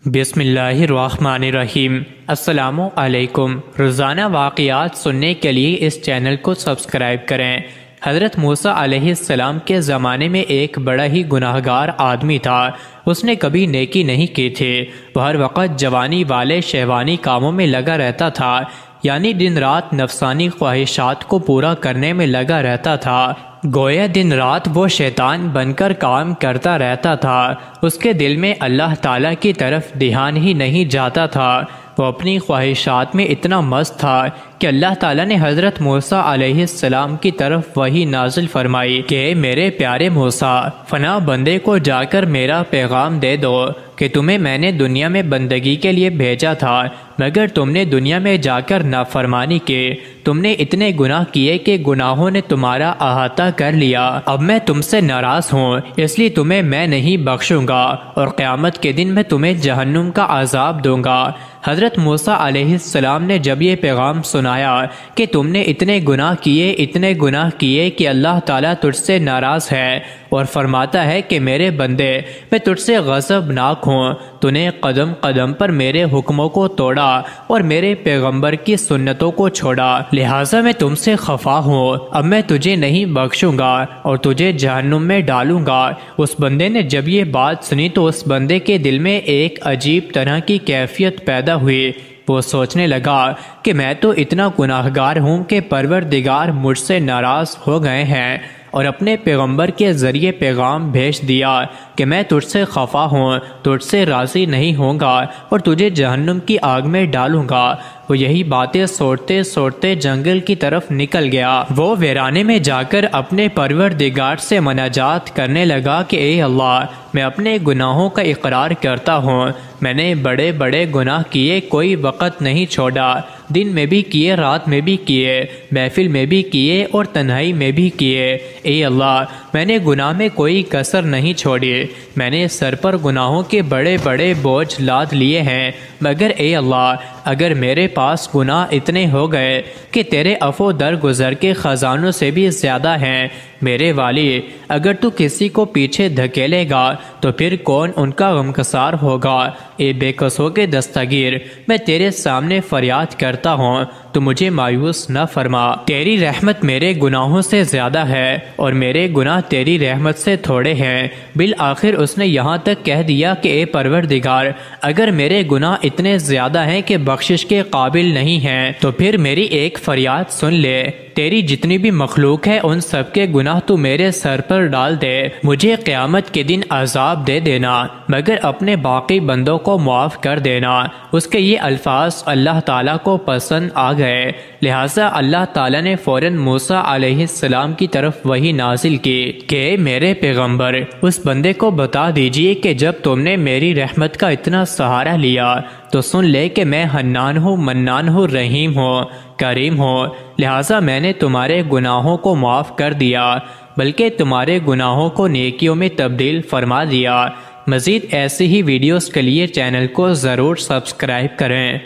بسم اللہ الرحمن الرحیم۔ السلام علیکم۔ روزانہ واقعات سننے کے لیے اس چینل کو سبسکرائب کریں۔ حضرت موسیٰ علیہ السلام کے زمانے میں ایک بڑا ہی گناہگار آدمی تھا۔ اس نے کبھی نیکی نہیں کی تھی۔ وہ ہر وقت جوانی والے شہوانی کاموں میں لگا رہتا تھا، یعنی دن رات نفسانی خواہشات کو پورا کرنے میں لگا رہتا تھا۔ گویا دن رات وہ شیطان بن کر کام کرتا رہتا تھا۔ اس کے دل میں اللہ تعالیٰ کی طرف دھیان ہی نہیں جاتا تھا۔ وہ اپنی خواہشات میں اتنا مست تھا کہ اللہ تعالیٰ نے حضرت موسیٰ علیہ السلام کی طرف وحی نازل فرمائی کہ میرے پیارے موسیٰ، فلاں بندے کو جا کر میرا پیغام دے دو کہ تمہیں میں نے دنیا میں بندگی کے لیے بھیجا تھا، مگر تم نے دنیا میں جا کر نافرمانی کی۔ تم نے اتنے گناہ کیے کہ گناہوں نے تمہارا احاطہ کر لیا۔ اب میں تم سے ناراض ہوں، اس لیے تمہیں میں نہیں بخشوں گا اور قیامت کے دن میں تمہیں جہنم کا عذاب دوں گا۔ حضرت موسیٰ علیہ السلام نے جب یہ پیغام سنایا کہ تم نے اتنے گناہ کیے کہ اللہ تعالیٰ تجھ سے ناراض ہے اور فرماتا ہے کہ میرے بندے، میں تجھ سے غضبناک ہوں، تو نے قدم قدم پر میرے حکموں کو توڑا اور میرے پیغمبر کی سنتوں کو چھوڑا، لہٰذا میں تم سے خفا ہوں۔ اب میں تجھے نہیں بخشوں گا اور تجھے جہنم میں ڈالوں گا۔ اس بندے نے جب یہ بات سنی تو اس بندے کے دل میں ایک عجیب طرح کی کیفیت پیدا ہوئی۔ وہ سوچنے لگا کہ میں تو اتنا گناہگار ہوں کہ پروردگار مجھ سے ناراض ہو گئے ہیں اور اپنے پیغمبر کے ذریعے پیغام بھیج دیا کہ میں تجھ سے خفا ہوں، تجھ سے راضی نہیں ہوں گا اور تجھے جہنم کی آگ میں ڈالوں گا۔ وہ یہی باتیں سوچتے سوچتے جنگل کی طرف نکل گیا۔ وہ ویرانے میں جا کر اپنے پروردگار سے مناجات کرنے لگا کہ اے اللہ، میں اپنے گناہوں کا اقرار کرتا ہوں، میں نے بڑے بڑے گناہ کیے، کوئی وقت نہیں چھوڑا، دن میں بھی کیے، رات میں بھی کیے، محفل میں بھی کیے اور تنہائی میں بھی کیے۔ اے اللہ، میں نے گناہ میں کوئی کسر نہیں چھوڑی، میں نے سر پر گناہوں کے بڑے بڑے بوجھ لاد لیے ہیں، مگر اے اللہ، اگر میرے پاس گناہ اتنے ہو گئے کہ تیرے عفو درگزر کے خزانوں سے بھی زیادہ ہیں، میرے والی، اگر تو کسی کو پیچھے دھکیلے گا تو پھر کون ان کا غمگسار ہوگا؟ اے بے قصوں کے دستگیر، میں تیرے سامنے فریاد کرتا ہوں، تو مجھے مایوس نہ فرما۔ تیری رحمت میرے گناہوں سے زیادہ ہے اور میرے گناہ تیری رحمت سے تھوڑے ہیں۔ بالآخر اس نے یہاں تک کہہ دیا کہ اے پروردگار، اگر میرے گناہ اتنے زیادہ ہیں کہ بخشش کے قابل نہیں ہیں تو پھر میری ایک فریاد سن لے، تیری جتنی بھی مخلوق ہے ان سب کے گناہ تو میرے سر پر ڈال دے، مجھے قیامت کے دن عذاب دے دینا، مگر اپنے باقی بندوں کو معاف کر دینا۔ اس کے یہ الفاظ اللہ تعالیٰ کو پسند آ گئے، لہٰذا اللہ تعالیٰ نے فوراً موسیٰ علیہ السلام کی طرف وحی نازل کی کہ میرے پیغمبر، اس بندے کو بتا دیجئے کہ جب تم نے میری رحمت کا اتنا سہارا لیا تو سن لے کہ میں حنان ہوں، منان ہوں، رحیم ہوں، کریم ہوں، لہٰذا میں نے تمہارے گناہوں کو معاف کر دیا، بلکہ تمہارے گناہوں کو نیکیوں میں تبدیل فرما دیا۔ مزید ایسی ہی ویڈیوز کے لیے چینل کو ضرور سبسکرائب کریں۔